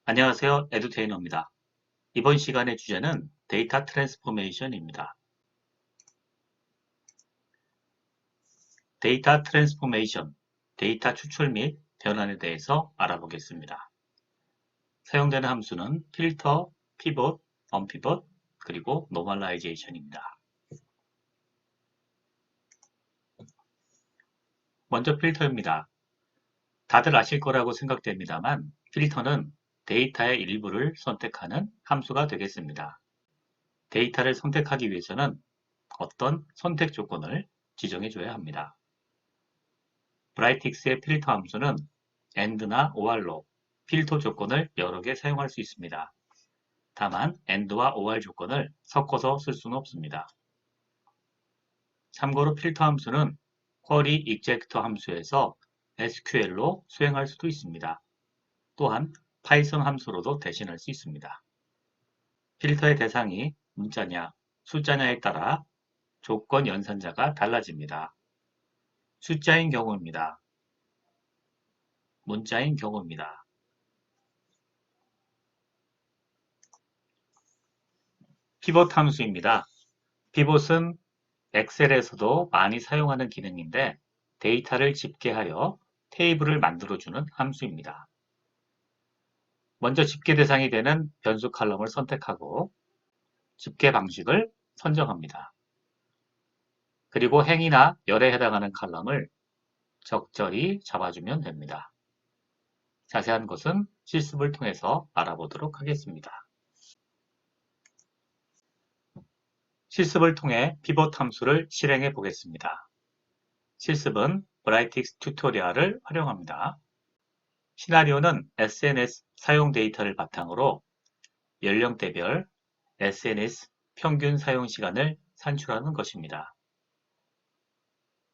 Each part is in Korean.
안녕하세요. 에듀테이너입니다. 이번 시간의 주제는 데이터 트랜스포메이션입니다. 데이터 트랜스포메이션, 데이터 추출 및 변환에 대해서 알아보겠습니다. 사용되는 함수는 필터, 피봇, 언피봇, 그리고 노멀라이제이션입니다. 먼저 필터입니다. 다들 아실 거라고 생각됩니다만 필터는 데이터의 일부를 선택하는 함수가 되겠습니다. 데이터를 선택하기 위해서는 어떤 선택 조건을 지정해 줘야 합니다. 브라이틱스의 필터 함수는 AND나 OR로 필터 조건을 여러 개 사용할 수 있습니다. 다만 AND와 OR 조건을 섞어서 쓸 수는 없습니다. 참고로 필터 함수는 쿼리 익젝터 함수에서 SQL로 수행할 수도 있습니다. 또한 파이썬 함수로도 대신할 수 있습니다. 필터의 대상이 문자냐, 숫자냐에 따라 조건 연산자가 달라집니다. 숫자인 경우입니다. 문자인 경우입니다. 피벗 함수입니다. 피봇은 엑셀에서도 많이 사용하는 기능인데 데이터를 집계하여 테이블을 만들어주는 함수입니다. 먼저 집계 대상이 되는 변수 칼럼을 선택하고 집계 방식을 선정합니다. 그리고 행이나 열에 해당하는 칼럼을 적절히 잡아주면 됩니다. 자세한 것은 실습을 통해서 알아보도록 하겠습니다. 실습을 통해 피벗 함수를 실행해 보겠습니다. 실습은 브라이틱스 튜토리얼을 활용합니다. 시나리오는 SNS 사용 데이터를 바탕으로 연령대별 SNS 평균 사용 시간을 산출하는 것입니다.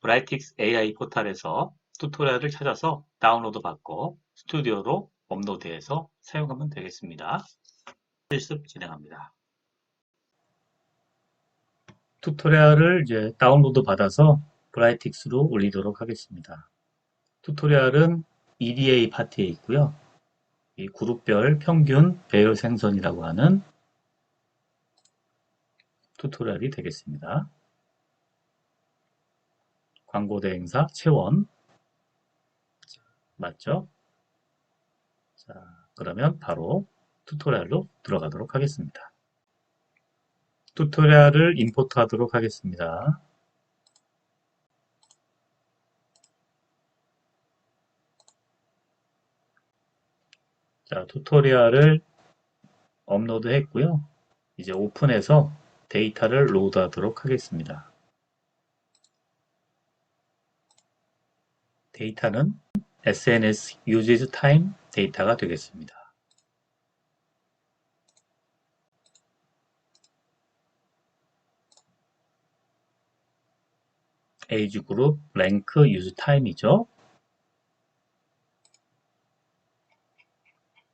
브라이틱스 AI 포탈에서 튜토리얼을 찾아서 다운로드 받고 스튜디오로 업로드해서 사용하면 되겠습니다. 실습 진행합니다. 튜토리얼을 이제 다운로드 받아서 브라이틱스로 올리도록 하겠습니다. 튜토리얼은 EDA 파트에 있고요. 이 그룹별 평균 배열 생성이라고 하는 튜토리얼이 되겠습니다. 광고 대행사 채원 맞죠? 자, 그러면 바로 튜토리얼로 들어가도록 하겠습니다. 튜토리얼을 임포트 하도록 하겠습니다. 자, 튜토리얼을 업로드 했고요. 이제 오픈해서 데이터를 로드 하도록 하겠습니다. 데이터는 SNS Usage Time 데이터가 되겠습니다. Age Group, Rank, Use Time이죠.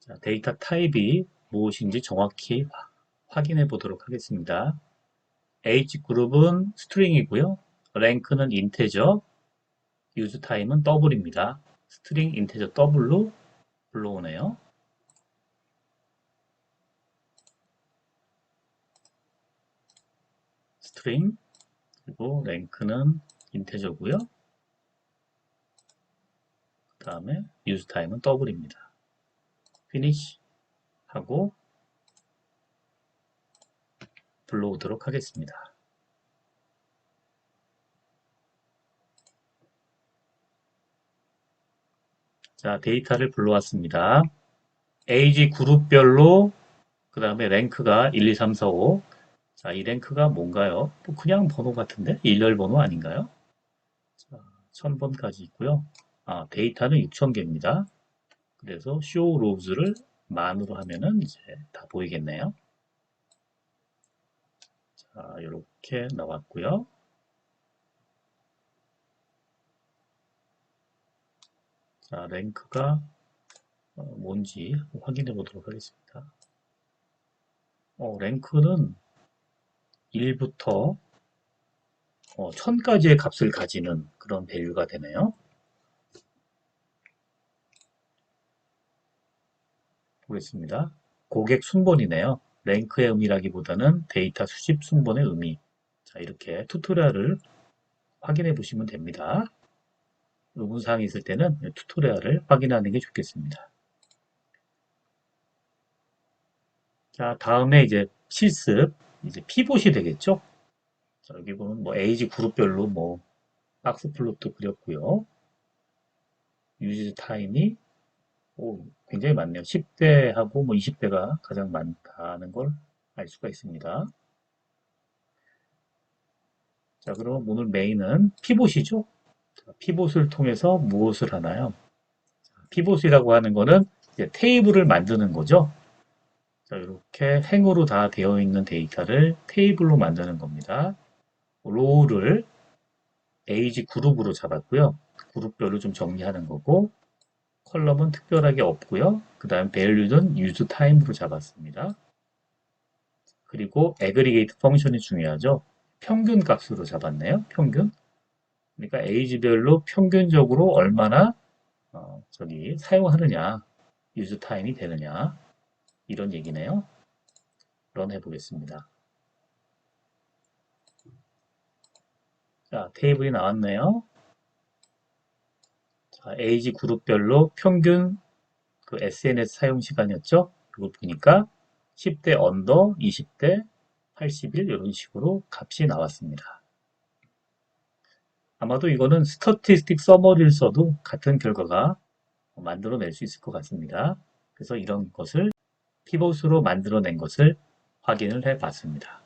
자, 데이터 타입이 무엇인지 정확히 확인해 보도록 하겠습니다. Age 그룹은 스트링이고요. 랭크는 인테저, use time은 더블입니다. 스트링 인테저 더블로 불러오네요. 스트링 그리고 랭크는 인테저고요. 그 다음에 use time은 더블입니다. finish 하고 불러오도록 하겠습니다. 자, 데이터를 불러왔습니다. age 그룹별로 그 다음에 랭크가 1, 2, 3, 4, 5. 자, 이 랭크가 뭔가요? 뭐 그냥 번호 같은데? 일렬 번호 아닌가요? 자, 1000번까지 있고요. 아, 데이터는 6000개입니다. 그래서 show rows를 만으로 하면은 이제 다 보이겠네요. 자, 이렇게 나왔고요. 자, 랭크가 뭔지 확인해 보도록 하겠습니다. 랭크는 1부터 1000까지의 값을 가지는 그런 밸류가 되네요. 보겠습니다. 고객 순번이네요. 랭크의 의미라기보다는 데이터 수집 순번의 의미. 자, 이렇게 튜토리얼을 확인해 보시면 됩니다. 의문사항이 있을 때는 튜토리얼을 확인하는 게 좋겠습니다. 자, 다음에 이제 실습, 이제 피봇이 되겠죠? 자, 여기 보면 뭐 에이지 그룹별로 뭐 박스 플롯도 그렸고요. 유즈 타임이 굉장히 많네요. 10대하고 뭐 20대가 가장 많다는 걸 알 수가 있습니다. 자, 그럼 오늘 메인은 피봇이죠? 피봇을 통해서 무엇을 하나요? 피봇이라고 하는 거는 이제 테이블을 만드는 거죠. 자, 이렇게 행으로 다 되어 있는 데이터를 테이블로 만드는 겁니다. 로우를 에이지 그룹으로 잡았고요. 그룹별로 좀 정리하는 거고, 컬럼은 특별하게 없고요. 그 다음 value는 use time으로 잡았습니다. 그리고 aggregate 펑션이 중요하죠. 평균 값으로 잡았네요. 평균. 그러니까 age별로 평균적으로 얼마나 사용하느냐, use time이 되느냐 이런 얘기네요. 런 해보겠습니다. 자, 테이블이 나왔네요. 자, age 그룹별로 평균 그 SNS 사용 시간이었죠. 이걸 보니까 10대 언더, 20대 80일 이런 식으로 값이 나왔습니다. 아마도 이거는 스태티스틱 서머리를 써도 같은 결과가 만들어낼 수 있을 것 같습니다. 그래서 이런 것을 피봇으로 만들어낸 것을 확인을 해 봤습니다.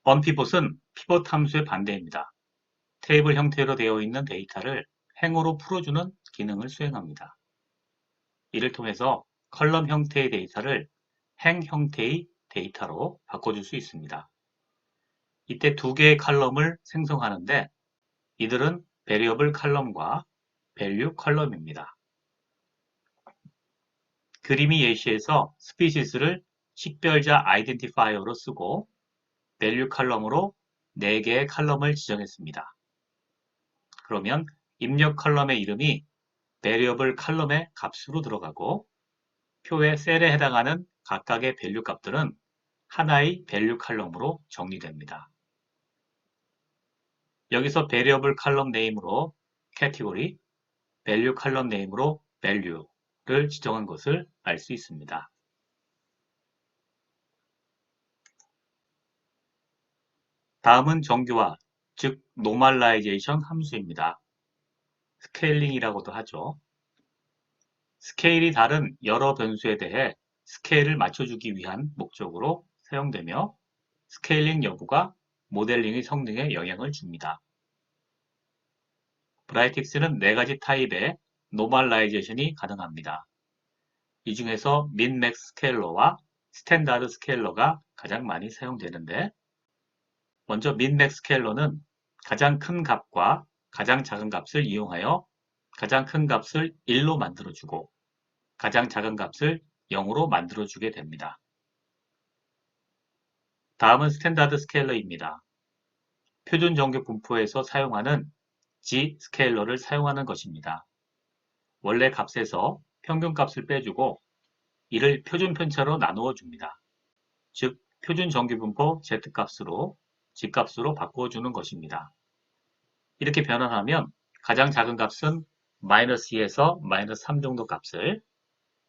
언피봇은 피봇 함수의 반대입니다. 테이블 형태로 되어 있는 데이터를 행으로 풀어주는 기능을 수행합니다. 이를 통해서 컬럼 형태의 데이터를 행 형태의 데이터로 바꿔줄 수 있습니다. 이때 두 개의 컬럼을 생성하는데 이들은 베리어블 컬럼과 밸류 컬럼입니다. 그림이 예시에서 스피시스를 식별자 아이덴티파이어로 쓰고 밸류 컬럼으로 4개의 컬럼을 지정했습니다. 그러면 입력 컬럼의 이름이 베리어블 컬럼의 값으로 들어가고 표의 셀에 해당하는 각각의 밸류 값들은 하나의 밸류 컬럼으로 정리됩니다. 여기서 베리어블 컬럼 네임으로 category, 밸류 컬럼 네임으로 value를 지정한 것을 알 수 있습니다. 다음은 정규화, 즉 normalization 함수입니다. 스케일링이라고도 하죠. 스케일이 다른 여러 변수에 대해 스케일을 맞춰주기 위한 목적으로 사용되며 스케일링 여부가 모델링의 성능에 영향을 줍니다. 브라이틱스는 4가지 타입의 노멀라이제이션이 가능합니다. 이 중에서 민맥스 스케일러와 스탠다드 스케일러가 가장 많이 사용되는데 먼저 민맥스 스케일러는 가장 큰 값과 가장 작은 값을 이용하여 가장 큰 값을 1로 만들어주고 가장 작은 값을 0으로 만들어주게 됩니다. 다음은 스탠다드 스케일러입니다. 표준 정규 분포에서 사용하는 G 스케일러를 사용하는 것입니다. 원래 값에서 평균 값을 빼주고 이를 표준 편차로 나누어 줍니다. 즉 표준 정규 분포 Z값으로 G값으로 바꿔주는 것입니다. 이렇게 변환하면 가장 작은 값은 마이너스 2에서 마이너스 3 정도 값을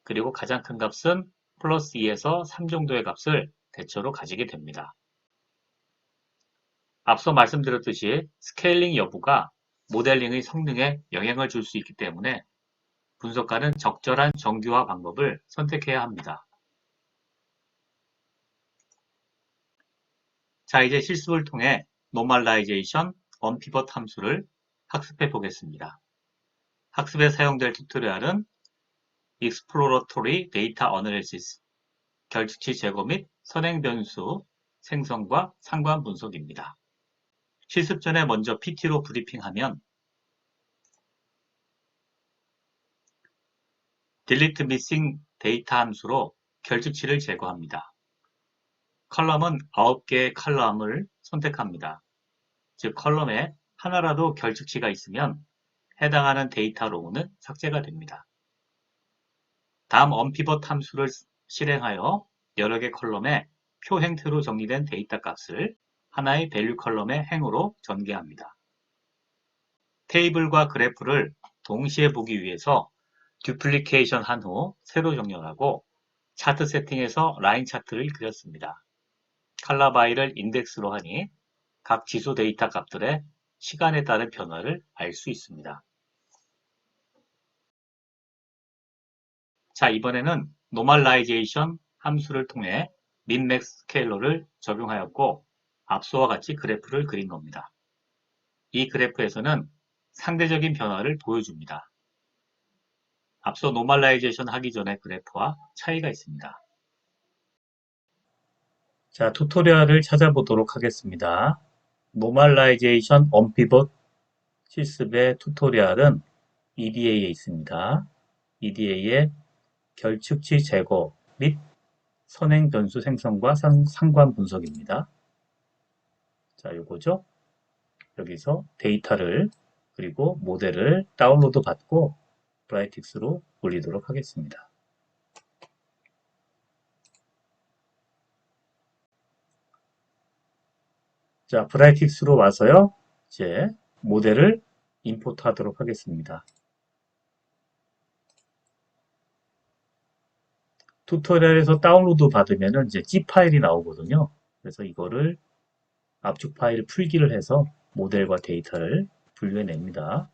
그리고 가장 큰 값은 플러스 2에서 3 정도의 값을 대처로 가지게 됩니다. 앞서 말씀드렸듯이 스케일링 여부가 모델링의 성능에 영향을 줄 수 있기 때문에 분석가는 적절한 정규화 방법을 선택해야 합니다. 자, 이제 실습을 통해 normalization, unpivot 함수를 학습해 보겠습니다. 학습에 사용될 튜토리얼은 exploratory data analysis, 결측치 제거 및 선행 변수 생성과 상관 분석입니다. 실습 전에 먼저 PT로 브리핑하면 delete missing data 함수로 결측치를 제거합니다. 컬럼은 9개의 컬럼을 선택합니다. 즉 컬럼에 하나라도 결측치가 있으면 해당하는 데이터 로우는 삭제가 됩니다. 다음 언피벗 함수를 실행하여 여러 개 컬럼에 표 형태로 정리된 데이터 값을 하나의 밸류 컬럼의 행으로 전개합니다. 테이블과 그래프를 동시에 보기 위해서 듀플리케이션 한 후 새로 정렬하고 차트 세팅에서 라인 차트를 그렸습니다. 컬러 바이를 인덱스로 하니 각 지수 데이터 값들의 시간에 따른 변화를 알 수 있습니다. 자, 이번에는 노멀라이제이션 함수를 통해 민맥스 스케일러를 적용하였고 앞서와 같이 그래프를 그린 겁니다. 이 그래프에서는 상대적인 변화를 보여줍니다. 앞서 노멀라이제이션 하기 전의 그래프와 차이가 있습니다. 자, 튜토리얼을 찾아보도록 하겠습니다. 노멀라이제이션 언피벗 실습의 튜토리얼은 EDA에 있습니다. EDA의 결측치 제거 및 선행 변수 생성과 상관 분석입니다. 자, 요거죠. 여기서 데이터를 그리고 모델을 다운로드 받고 브라이틱스로 올리도록 하겠습니다. 자, 브라이틱스로 와서요. 이제 모델을 임포트 하도록 하겠습니다. 튜토리얼에서 다운로드 받으면은 이제 zip 파일이 나오거든요. 그래서 이거를 압축 파일을 풀기를 해서 모델과 데이터를 분류해냅니다.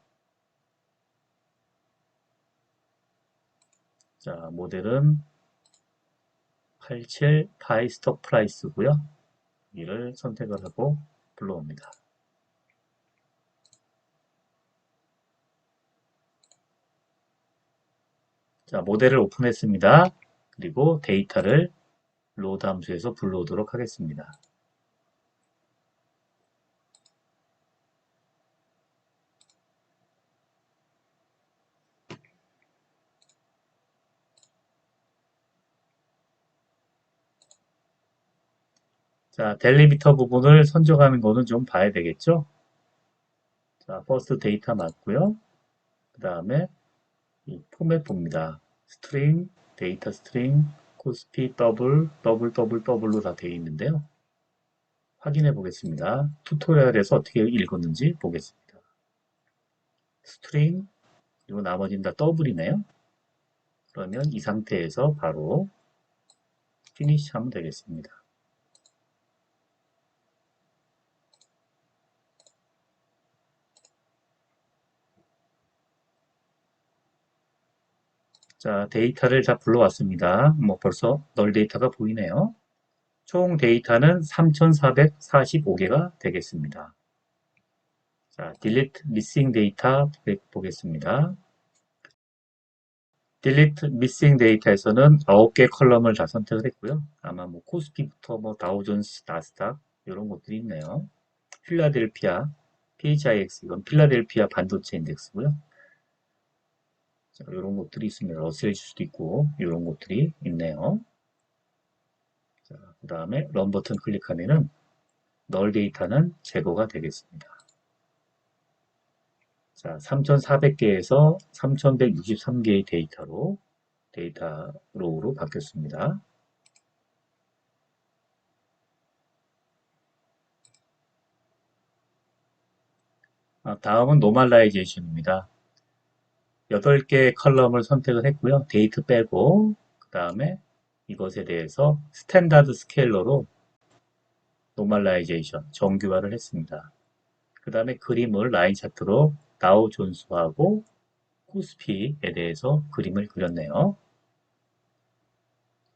자, 모델은 87 파이 스톡 프라이스고요. 여기를 선택을 하고 불러옵니다. 자, 모델을 오픈했습니다. 그리고 데이터를 로드 함수에서 불러오도록 하겠습니다. 자, 델리미터 부분을 선정하는 거는 좀 봐야 되겠죠? 자, 퍼스트 데이터 맞고요. 그 다음에 이 포맷 봅니다. 스트링, 데이터 스트링, 코스피 더블로 다 되어 있는데요. 확인해 보겠습니다. 튜토리얼에서 어떻게 읽었는지 보겠습니다. 스트링, 그리고 나머지는 다 더블이네요. 그러면 이 상태에서 바로 피니시 하면 되겠습니다. 자, 데이터를 다 불러왔습니다. 뭐 벌써 널 데이터가 보이네요. 총 데이터는 3,445개가 되겠습니다. 자, delete missing data 보겠습니다. delete missing data에서는 9개 컬럼을 다 선택을 했고요. 아마 뭐 코스피부터 뭐 다우존스, 나스닥 이런 것들이 있네요. 필라델피아, PHIX 이건 필라델피아 반도체 인덱스고요. 자, 이런 것들이 있습니다. 러셀일 수도 있고 이런 것들이 있네요. 자, 그 다음에 런 버튼 클릭하면은 널 데이터는 제거가 되겠습니다. 자, 3,400개에서 3,163개의 데이터 로우로 바뀌었습니다. 다음은 노멀라이제이션입니다. 8개 컬럼을 선택을 했고요. 데이트 빼고 그 다음에 이것에 대해서 스탠다드 스케일러로 노멀라이제이션 정규화를 했습니다. 그 다음에 그림을 라인 차트로 다우 존스하고 코스피에 대해서 그림을 그렸네요.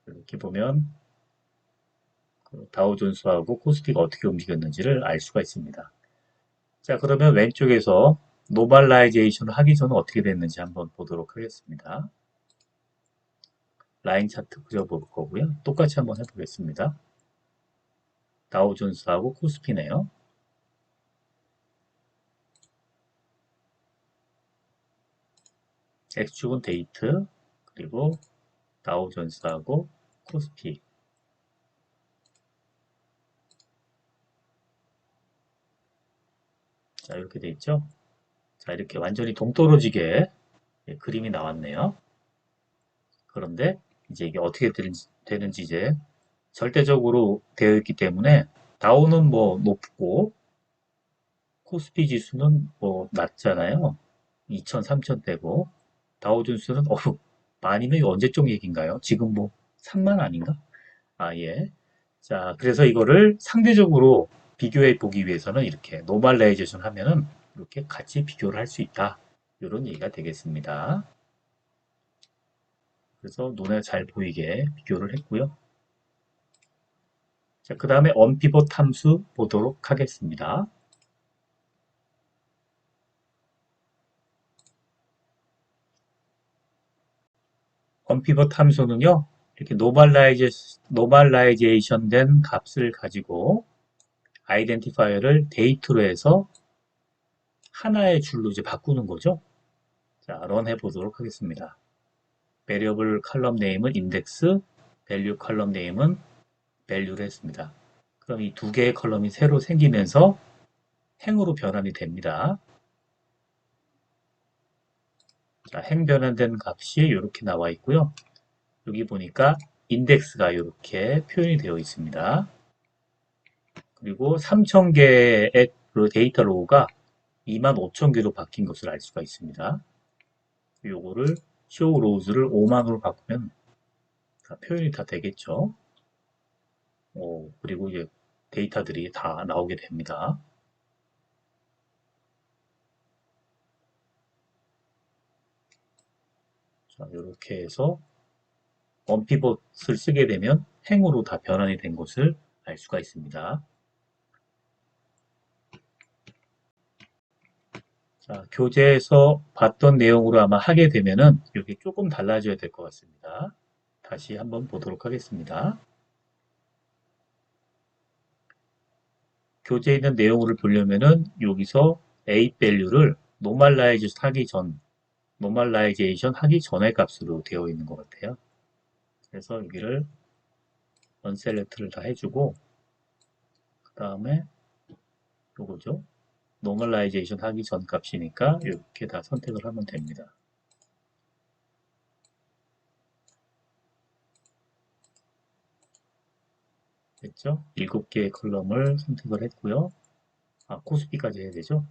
이렇게 보면 다우 존스하고 코스피가 어떻게 움직였는지를 알 수가 있습니다. 자, 그러면 왼쪽에서 노멀라이제이션을 하기 전에 어떻게 됐는지 한번 보도록 하겠습니다. 라인 차트 그려볼 거고요. 똑같이 한번 해보겠습니다. 다우존스하고 코스피네요. X축은 데이트, 그리고 다우존스하고 코스피. 자, 이렇게 돼 있죠? 자, 이렇게 완전히 동떨어지게 그림이 나왔네요. 그런데 이제 이게 어떻게 되는지 이제 절대적으로 되어 있기 때문에 다우는 뭐 높고 코스피 지수는 뭐 낮잖아요. 2천, 3천대고 다우존스는 만이면 이거 언제적 얘기인가요? 지금 뭐 3만 아닌가? 아, 예. 자, 그래서 이거를 상대적으로 비교해 보기 위해서는 이렇게 노멀라이제이션 하면은 이렇게 같이 비교를 할 수 있다. 이런 얘기가 되겠습니다. 그래서 눈에 잘 보이게 비교를 했고요. 자, 그 다음에 언피벗 함수 보도록 하겠습니다. 언피벗 함수는요, 이렇게 노멀라이제이션 된 값을 가지고 아이덴티파이어를 데이터로 해서 하나의 줄로 이제 바꾸는 거죠. 자, 런 해보도록 하겠습니다. 베리어블 컬럼 네임은 인덱스, 밸류 컬럼 네임은 밸류를 했습니다. 그럼 이 두 개의 컬럼이 새로 생기면서 행으로 변환이 됩니다. 자, 행 변환된 값이 이렇게 나와 있고요. 여기 보니까 인덱스가 이렇게 표현이 되어 있습니다. 그리고 3000개의 그 데이터 로우가 25,000개로 바뀐 것을 알 수가 있습니다. 요거를 show rows를 5만으로 바꾸면 다 표현이 다 되겠죠. 그리고 이제 데이터들이 다 나오게 됩니다. 자, 이렇게 해서 언피벗을 쓰게 되면 행으로 다 변환이 된 것을 알 수가 있습니다. 자, 교재에서 봤던 내용으로 아마 하게 되면은 이게 조금 달라져야 될 것 같습니다. 다시 한번 보도록 하겠습니다. 교재에 있는 내용을 보려면은 여기서 A 밸류를 노멀라이제이션 하기 전의 값으로 되어 있는 것 같아요. 그래서 여기를 언셀렉트를 다 해주고 그 다음에 요거죠. 노멀라이제이션 하기 전 값이니까 이렇게 다 선택을 하면 됩니다. 됐죠? 7개의 컬럼을 선택을 했고요. 코스피까지 해야 되죠?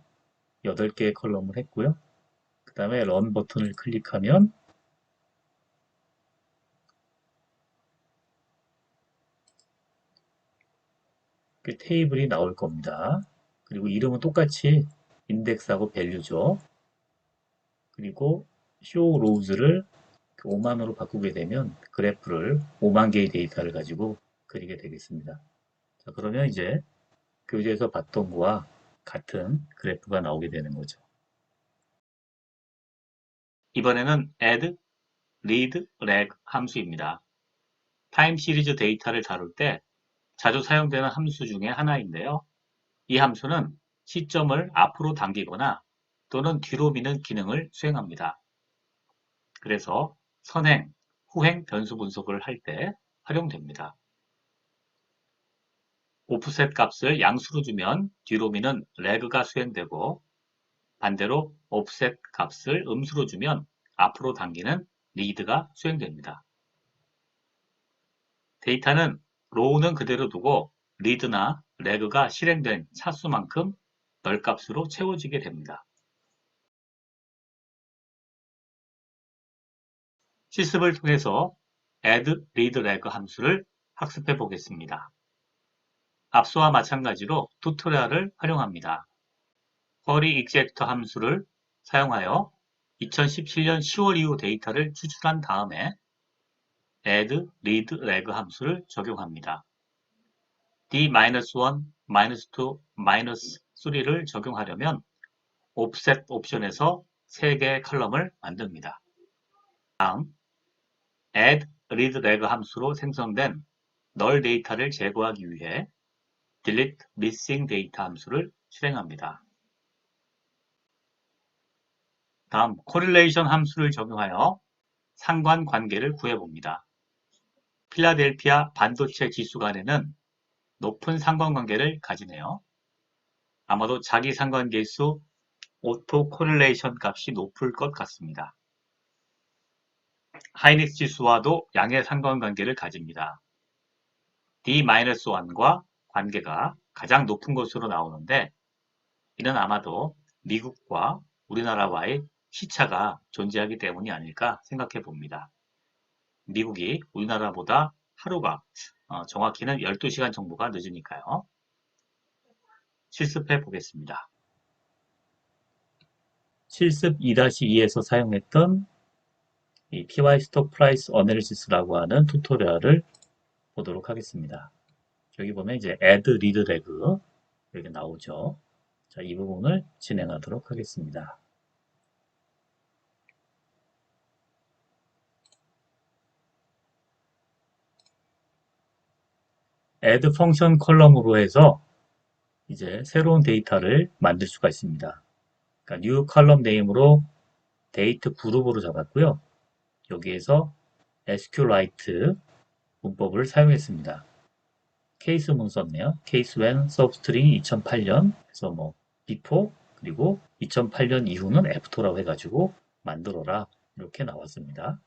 8개의 컬럼을 했고요. 그 다음에 런 버튼을 클릭하면 그 테이블이 나올 겁니다. 그리고 이름은 똑같이 인덱스하고 밸류죠. 그리고 show rows를 5만으로 바꾸게 되면 그래프를 5만 개의 데이터를 가지고 그리게 되겠습니다. 자, 그러면 이제 교재에서 봤던 거와 같은 그래프가 나오게 되는 거죠. 이번에는 add, read, lag 함수입니다. 타임 시리즈 데이터를 다룰 때 자주 사용되는 함수 중에 하나인데요. 이 함수는 시점을 앞으로 당기거나 또는 뒤로 미는 기능을 수행합니다. 그래서 선행, 후행 변수 분석을 할 때 활용됩니다. 오프셋 값을 양수로 주면 뒤로 미는 레그가 수행되고 반대로 오프셋 값을 음수로 주면 앞으로 당기는 리드가 수행됩니다. 데이터는 로우는 그대로 두고 리드나 레그가 실행된 차수만큼 널값으로 채워지게 됩니다. 실습을 통해서 add, read, lag 함수를 학습해 보겠습니다. 앞서와 마찬가지로 튜토리얼을 활용합니다. query exector 함수를 사용하여 2017년 10월 이후 데이터를 추출한 다음에 add, read, lag 함수를 적용합니다. d-1, -2, -3를 적용하려면 offset 옵션에서 3개의 컬럼을 만듭니다. 다음 add, read, lag 함수로 생성된 null 데이터를 제거하기 위해 delete missing data 함수를 실행합니다. 다음 correlation 함수를 적용하여 상관관계를 구해봅니다. 필라델피아 반도체 지수 간에는 높은 상관관계를 가지네요. 아마도 자기 상관계수 오토 코릴레이션 값이 높을 것 같습니다. 하이닉스 지수와도 양의 상관관계를 가집니다. D-1과 관계가 가장 높은 것으로 나오는데 이는 아마도 미국과 우리나라와의 시차가 존재하기 때문이 아닐까 생각해 봅니다. 미국이 우리나라보다 하루가 정확히는 12시간 정도가 늦으니까요. 실습해 보겠습니다. 실습 2-2에서 사용했던 이 PY 스톡 프라이스 어널리시스라고 하는 튜토리얼을 보도록 하겠습니다. 여기 보면 이제 add read lag 여기 나오죠. 자, 이 부분을 진행하도록 하겠습니다. add 펑션 컬럼으로 해서 이제 새로운 데이터를 만들 수가 있습니다. 그러니까 new 컬럼 네임으로 데이트 그룹으로 잡았고요. 여기에서 SQLite 문법을 사용했습니다. 케이스 문 썼네요. 케이스 when substring 2008년 그래서 뭐 before 그리고 2008년 이후는 after라고 해가지고 만들어라 이렇게 나왔습니다.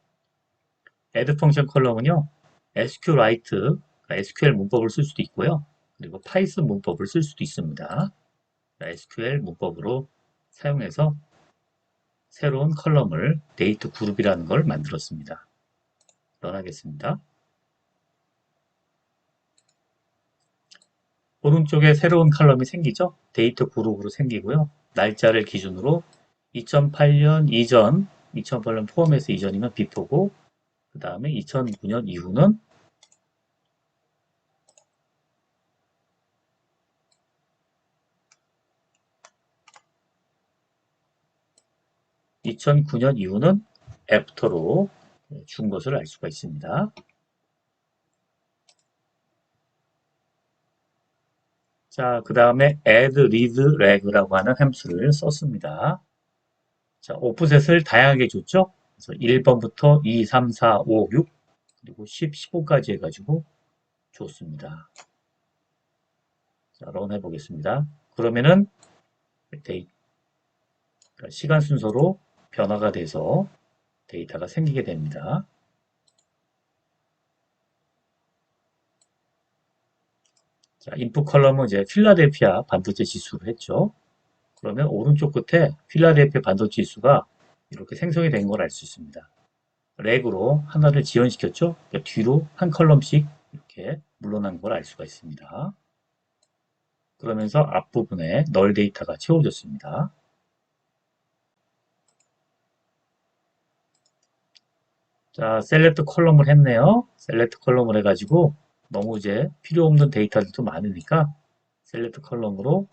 add 펑션 컬럼은요. SQLite 그러니까 SQL 문법을 쓸 수도 있고요. 그리고 파이썬 문법을 쓸 수도 있습니다. SQL 문법으로 사용해서 새로운 컬럼을 데이트 그룹이라는 걸 만들었습니다. 런하겠습니다. 오른쪽에 새로운 컬럼이 생기죠? 데이터 그룹으로 생기고요. 날짜를 기준으로 2008년 이전, 2008년 포함해서 이전이면 비포고, 그 다음에 2009년 이후는 2009년 이후는 애프터로 준 것을 알 수가 있습니다. 자, 그 다음에 add read lag라고 하는 함수를 썼습니다. 자, 오프셋을 다양하게 줬죠? 그래서 1번부터 2, 3, 4, 5, 6, 그리고 10, 15까지 해가지고 줬습니다. 자, 런 해보겠습니다. 그러면은 시간 순서로 변화가 돼서 데이터가 생기게 됩니다. 자, 인풋 컬럼은 이제 필라델피아 반도체 지수로 했죠. 그러면 오른쪽 끝에 필라델피아 반도체 지수가 이렇게 생성이 된 걸 알 수 있습니다. 렉으로 하나를 지연시켰죠. 그러니까 뒤로 한 컬럼씩 이렇게 물러난 걸 알 수가 있습니다. 그러면서 앞부분에 널 데이터가 채워졌습니다. 자, 셀렉트 컬럼을 했네요. 셀렉트 컬럼을 해가지고 너무 이제 필요 없는 데이터들도 많으니까 셀렉트 컬럼으로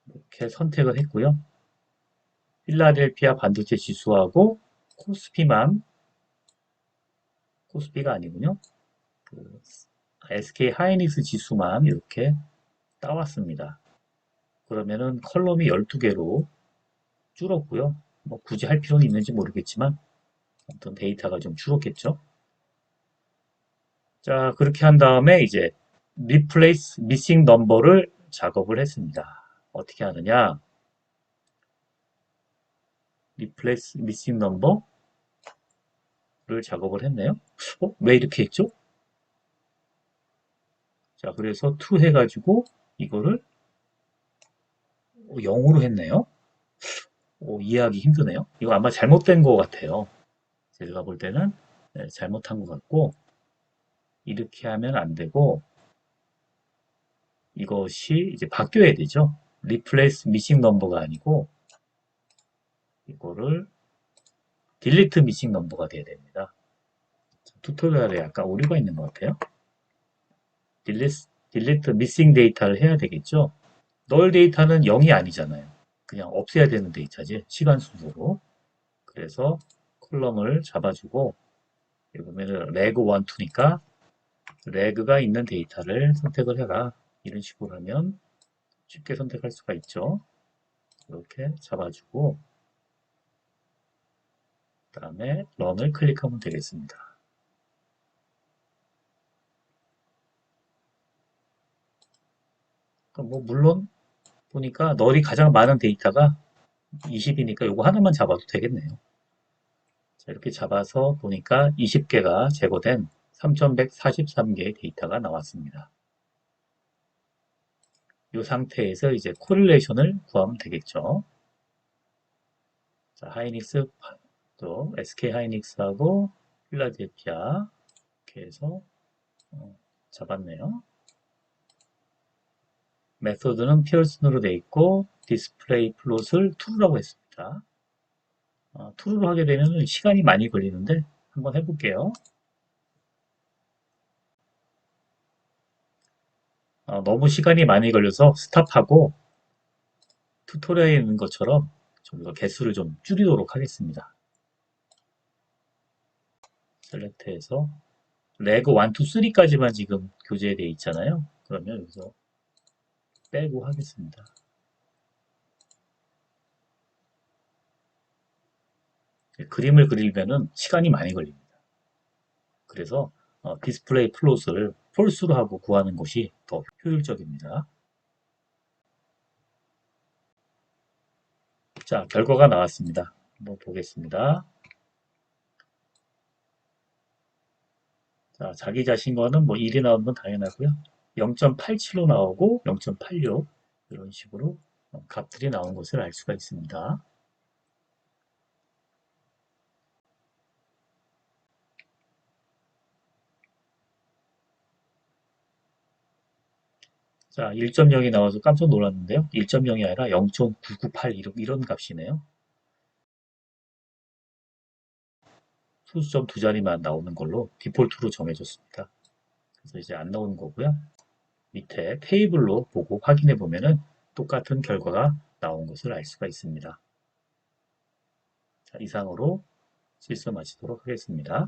이렇게 선택을 했고요. 필라델피아 반도체 지수하고 코스피만, 코스피가 아니군요. 그 SK 하이닉스 지수만 이렇게 따왔습니다. 그러면은 컬럼이 12개로 줄었고요. 뭐 굳이 할 필요는 있는지 모르겠지만 어떤 데이터가 좀 줄었겠죠. 자, 그렇게 한 다음에 이제 replace missing number를 작업을 했습니다. 어떻게 하느냐? replace missing number를 작업을 했네요. 왜 이렇게 했죠? 자, 그래서 to 해가지고 이거를 0으로 했네요. 이해하기 힘드네요. 이거 아마 잘못된 것 같아요. 제가 볼 때는 잘못한 것 같고 이렇게 하면 안 되고 이것이 이제 바뀌어야 되죠. replace missing number가 아니고 이거를 delete missing number가 돼야 됩니다. 튜토리얼에 약간 오류가 있는 것 같아요. delete missing data를 해야 되겠죠. null 데이터는 0이 아니잖아요. 그냥 없애야 되는 데이터지. 시간 순서로. 그래서 컬럼을 잡아주고 여기 보면 leg 1, 2니까 leg가 있는 데이터를 선택을 해라. 이런 식으로 하면 쉽게 선택할 수가 있죠. 이렇게 잡아주고 그 다음에 런을 클릭하면 되겠습니다. 뭐 물론 보니까 널이 가장 많은 데이터가 20이니까 이거 하나만 잡아도 되겠네요. 자, 이렇게 잡아서 보니까 20개가 제거된 3143개의 데이터가 나왔습니다. 이 상태에서 이제 코릴레이션을 구하면 되겠죠. 자, 하이닉스, 또 SK 하이닉스하고 필라델피아 이렇게 해서 잡았네요. 메소드는 피어슨으로 되어 있고 디스플레이 플롯을 true라고 했습니다. true로 하게 되면 시간이 많이 걸리는데 한번 해볼게요. 너무 시간이 많이 걸려서 스탑하고 튜토리얼에 있는 것처럼 좀 더 개수를 좀 줄이도록 하겠습니다. 셀렉트해서 레그 1, 2, 3까지만 지금 교재되어 있잖아요. 그러면 여기서 빼고 하겠습니다. 그림을 그리려면 시간이 많이 걸립니다. 그래서 디스플레이 플롯을 폴스로 하고 구하는 것이 더 효율적입니다. 자, 결과가 나왔습니다. 한번 보겠습니다. 자, 자기 자신 거는 뭐 1이 나오는 건 당연하고요. 0.87로 나오고 0.86 이런 식으로 값들이 나온 것을 알 수가 있습니다. 자, 1.0이 나와서 깜짝 놀랐는데요. 1.0이 아니라 0.998 이런 값이네요. 소수점 두 자리만 나오는 걸로 디폴트로 정해졌습니다. 그래서 이제 안 나오는 거고요. 밑에 테이블로 보고 확인해 보면은 똑같은 결과가 나온 것을 알 수가 있습니다. 자, 이상으로 실습 마치도록 하겠습니다.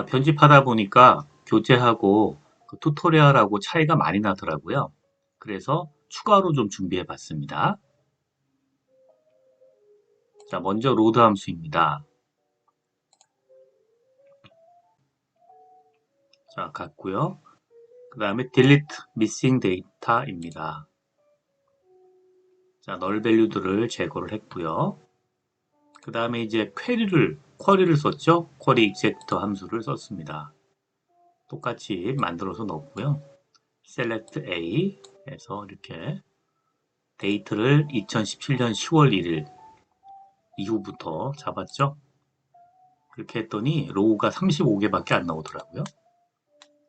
편집하다 보니까 교재하고 그 튜토리얼하고 차이가 많이 나더라고요. 그래서 추가로 좀 준비해 봤습니다. 자, 먼저 로드 함수입니다. 자, 같고요. 그 다음에 delete missing data입니다. 자, null value들을 제거를 했고요. 그 다음에 이제 쿼리를 썼죠. 쿼리 exector 함수를 썼습니다. 똑같이 만들어서 넣었고요. select A 해서 이렇게 데이트를 2017년 10월 1일 이후부터 잡았죠. 그렇게 했더니 로우가 35개밖에 안 나오더라고요.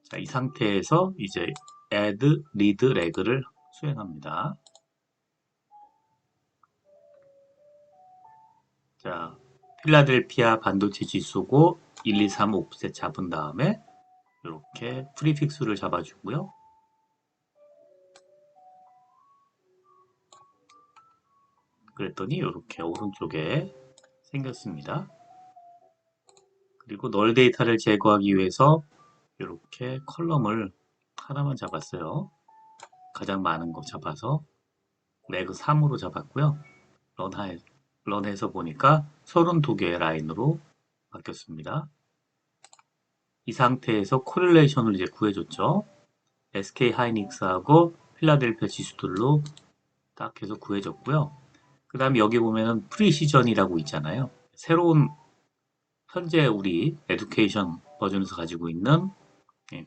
자, 이 상태에서 이제 add, read, leg를 수행합니다. 자, 필라델피아 반도체 지수고 1, 2, 3 옵셋 잡은 다음에 이렇게 프리픽스를 잡아주고요. 그랬더니 이렇게 오른쪽에 생겼습니다. 그리고 널 데이터를 제거하기 위해서 이렇게 컬럼을 하나만 잡았어요. 가장 많은 거 잡아서 레그 3으로 잡았고요. 런해서 보니까 32개의 라인으로 바뀌었습니다. 이 상태에서 코릴레이션을 이제 구해줬죠. SK 하이닉스하고 필라델피아 지수들로 딱 해서 구해줬고요. 그 다음에 여기 보면은 프리시전이라고 있잖아요. 새로운 현재 우리 에듀케이션 버전에서 가지고 있는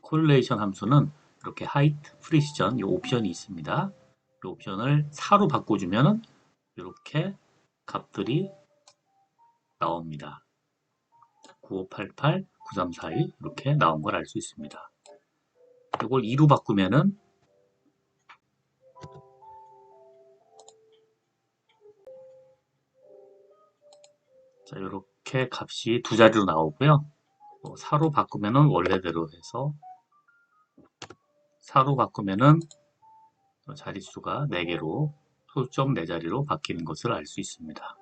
코릴레이션 함수는 이렇게 height, precision 이 옵션이 있습니다. 이 옵션을 4로 바꿔주면 이렇게 값들이 나옵니다. 9588, 9341 이렇게 나온 걸 알 수 있습니다. 이걸 2로 바꾸면은 자, 이렇게 값이 두 자리로 나오고요. 4로 바꾸면은 원래대로 해서 4로 바꾸면은 자릿수가 4개로 소수점 4자리로 바뀌는 것을 알 수 있습니다.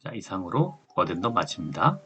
자, 이상으로 어덴더 마칩니다.